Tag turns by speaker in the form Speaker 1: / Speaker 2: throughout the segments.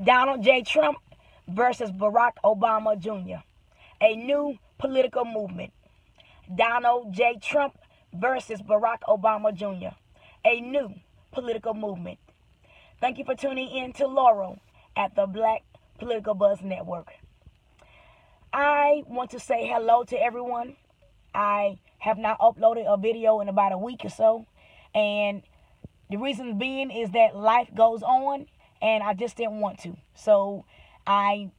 Speaker 1: Donald J. Trump versus Barack Obama Jr., a new political movement. Donald J. Trump versus Barack Obama Jr., a new political movement. Thank you for tuning in to Laurel at the Black Political Buzz Network. I want to say hello to everyone. I have not uploaded a video in about a week or so, and the reason being is that life goes on, and I just didn't want to. So I'm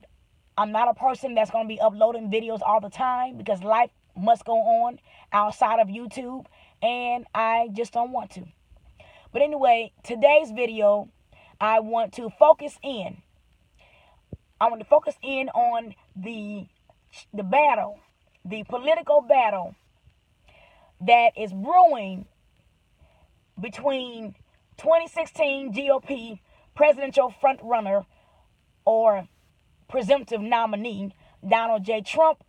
Speaker 1: not a person that's going to be uploading videos all the time because life must go on outside of YouTube, and I just don't want to. But anyway, today's video, I want to focus in on the battle, the political battle that is brewing between 2016 GOP presidential frontrunner or presumptive nominee Donald J. Trump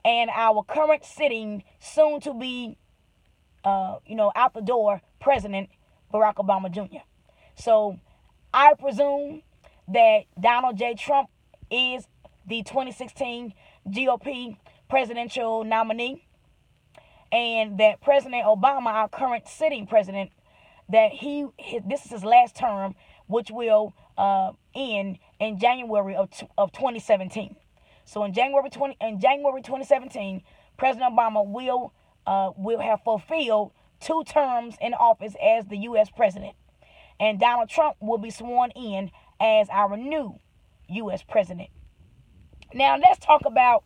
Speaker 1: and our current sitting, soon to be, out the door President Barack Obama Jr. So I presume that Donald J. Trump is the 2016 GOP presidential nominee, and that President Obama, our current sitting president, that this is his last term, which will end in January of 2017. So in January 2017, President Obama will have fulfilled 2 terms in office as the U.S. president, and Donald Trump will be sworn in as our new U.S. president. Now let's talk about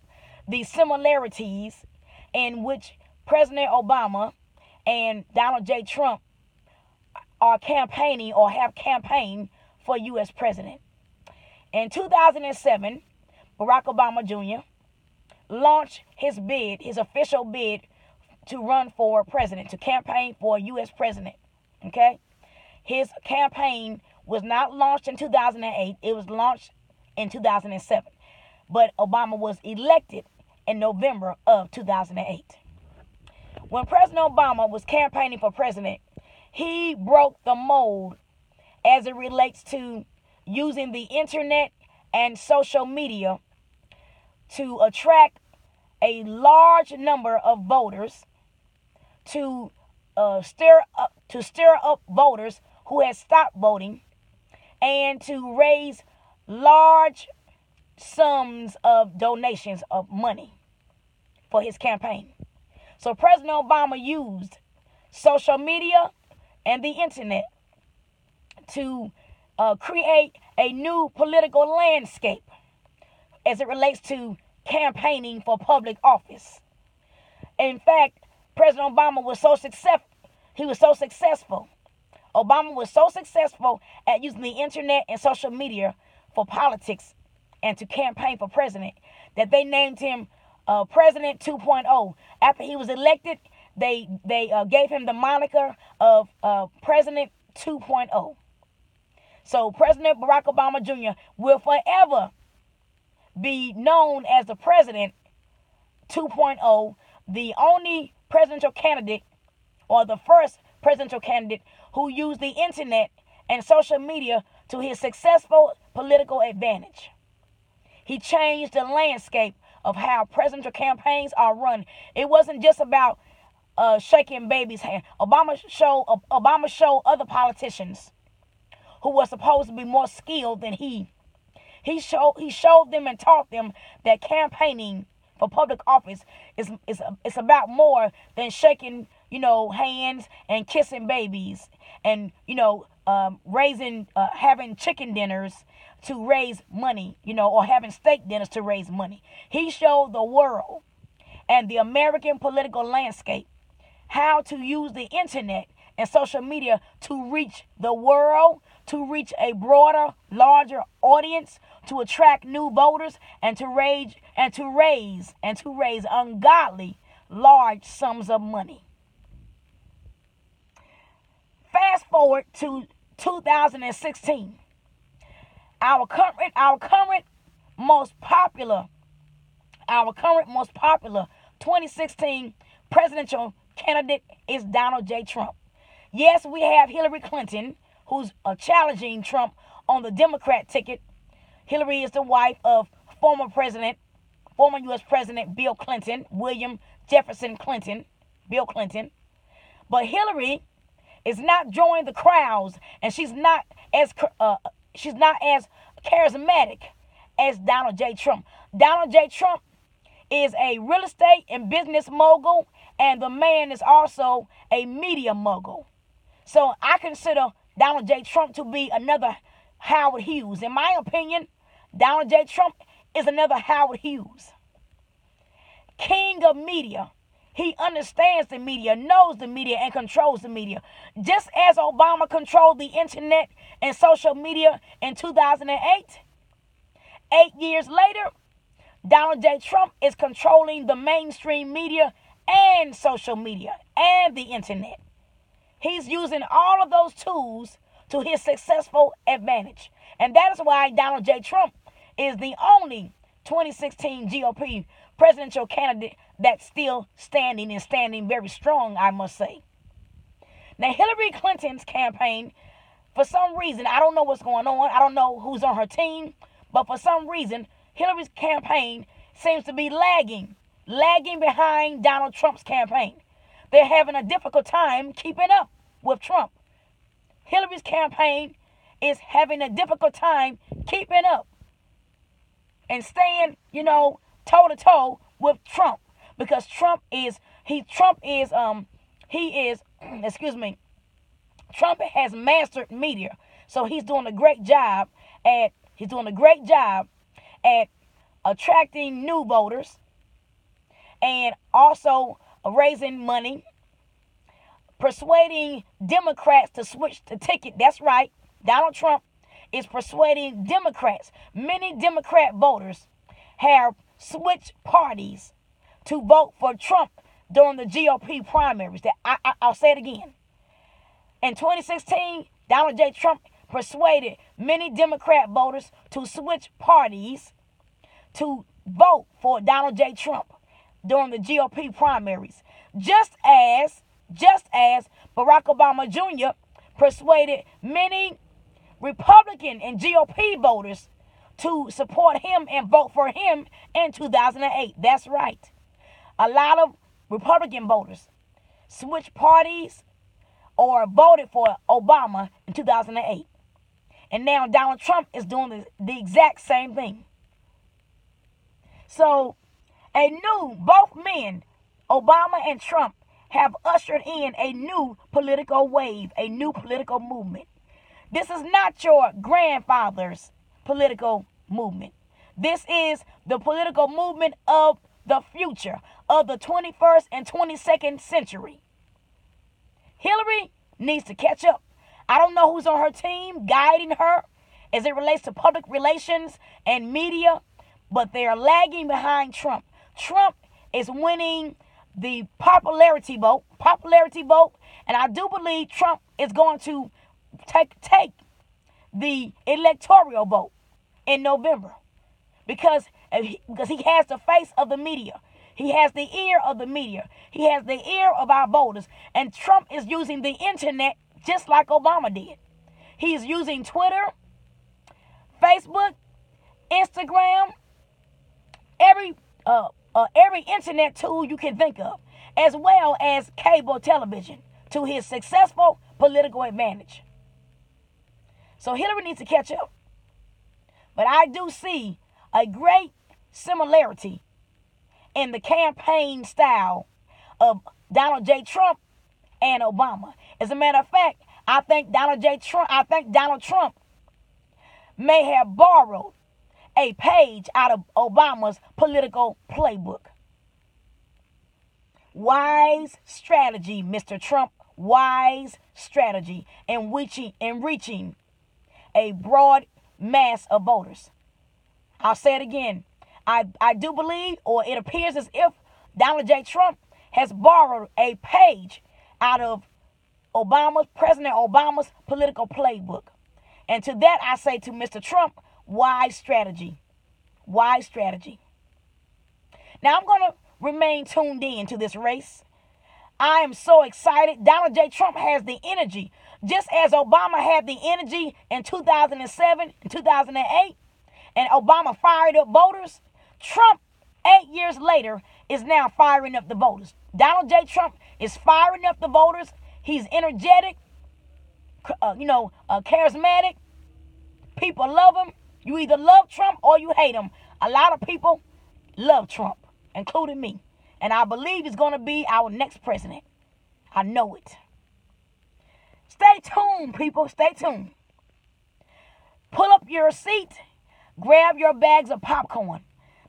Speaker 1: the similarities in which President Obama and Donald J. Trump are campaigning or have campaigned for U.S. president. In 2007, Barack Obama Jr. launched his official bid to run for president, to campaign for U.S. president. Okay? His campaign was not launched in 2008. It was launched in 2007. But Obama was elected in November of 2008. When President Obama was campaigning for president, he broke the mold as it relates to using the internet and social media to attract a large number of voters, to stir up voters who had stopped voting, and to raise large sums of donations of money for his campaign. So President Obama used social media and the internet to create a new political landscape as it relates to campaigning for public office. In fact, President Obama was so successful. Obama was so successful at using the internet and social media for politics and to campaign for president that they named him President 2.0. After he was elected, they gave him the moniker of President 2.0. So President Barack Obama Jr. will forever be known as the President 2.0, the only presidential candidate, or the first presidential candidate who used the internet and social media to his successful political advantage. He changed the landscape of how presidential campaigns are run. It wasn't just about shaking baby's hand. Obama showed other politicians who were supposed to be more skilled than he. He showed them and taught them that campaigning for public office is about more than shaking hands and kissing babies and having chicken dinners to raise money, or having steak dinners to raise money. He showed the world and the American political landscape how to use the internet and social media to reach the world, to reach a broader, larger audience, to attract new voters, and to raise ungodly large sums of money. Fast forward to 2016. Our current most popular 2016 presidential candidate is Donald J. Trump. Yes, we have Hillary Clinton, who's challenging Trump on the Democrat ticket Hillary is the wife of former U.S. President Bill Clinton, William Jefferson Clinton, Bill Clinton. But Hillary is not joining the crowds, and she's not as charismatic as Donald J. Trump. Donald J. Trump is a real estate and business mogul, and the man is also a media mogul. So I consider Donald J. Trump to be another Howard Hughes. In my opinion, Donald J. Trump is another Howard Hughes. King of media. He understands the media, knows the media, and controls the media. Just as Obama controlled the internet and social media in 2008, 8 years later, Donald J. Trump is controlling the mainstream media and social media and the internet. He's using all of those tools to his successful advantage. And that is why Donald J. Trump is the only 2016 GOP presidential candidate that's still standing, and standing very strong, I must say. Now, Hillary Clinton's campaign, for some reason, I don't know what's going on. I don't know who's on her team. But for some reason, Hillary's campaign seems to be lagging behind Donald Trump's campaign. They're having a difficult time keeping up with Trump. Hillary's campaign is having a difficult time keeping up and staying, toe to toe with Trump, because Trump has mastered media. So he's doing a great job at attracting new voters and also raising money, persuading Democrats to switch the ticket. That's right. Donald Trump is persuading Democrats. Many Democrat voters have switched parties to vote for Trump during the GOP primaries. I'll say it again. In 2016, Donald J. Trump persuaded many Democrat voters to switch parties to vote for Donald J. Trump during the GOP primaries. Just as Barack Obama Jr. persuaded many Republican and GOP voters to support him and vote for him in 2008. That's right. A lot of Republican voters switched parties or voted for Obama in 2008. And now Donald Trump is doing the exact same thing. So, both men, Obama and Trump, have ushered in a new political wave, a new political movement. This is not your grandfather's political movement. This is the political movement of the future, of the 21st and 22nd century. Hillary needs to catch up. I don't know who's on her team guiding her as it relates to public relations and media, but they are lagging behind Trump. Trump is winning the popularity vote, and I do believe Trump is going to take the electoral vote in November because he has the face of the media. He has the ear of the media. He has the ear of our voters. And Trump is using the internet just like Obama did. He's using Twitter, Facebook, Instagram, every internet tool you can think of, as well as cable television, to his successful political advantage. So Hillary needs to catch up. But I do see a great similarity in the campaign style of Donald J. Trump and Obama. As a matter of fact, I think Donald Trump may have borrowed a page out of Obama's political playbook. Wise strategy, Mr. Trump. Wise strategy in reaching a broad mass of voters. I'll say it again. I do believe, or it appears as if Donald J. Trump has borrowed a page out of President Obama's political playbook. And to that I say to Mr. Trump, wise strategy. Wise strategy. Now I'm going to remain tuned in to this race. I am so excited. Donald J. Trump has the energy. Just as Obama had the energy in 2007 and 2008, and Obama fired up voters, Trump, 8 years later, is now firing up the voters. Donald J. Trump is firing up the voters. He's energetic, charismatic. People love him. You either love Trump or you hate him. A lot of people love Trump, including me. And I believe he's going to be our next president. I know it. Stay tuned, people. Stay tuned. Pull up your seat. Grab your bags of popcorn.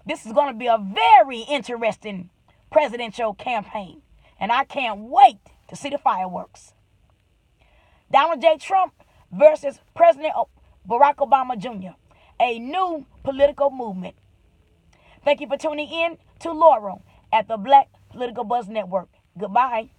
Speaker 1: This is going to be a very interesting presidential campaign. And I can't wait to see the fireworks. Donald J. Trump versus President Barack Obama Jr., a new political movement. Thank you for tuning in to Laurel at the Black Political Buzz Network. Goodbye.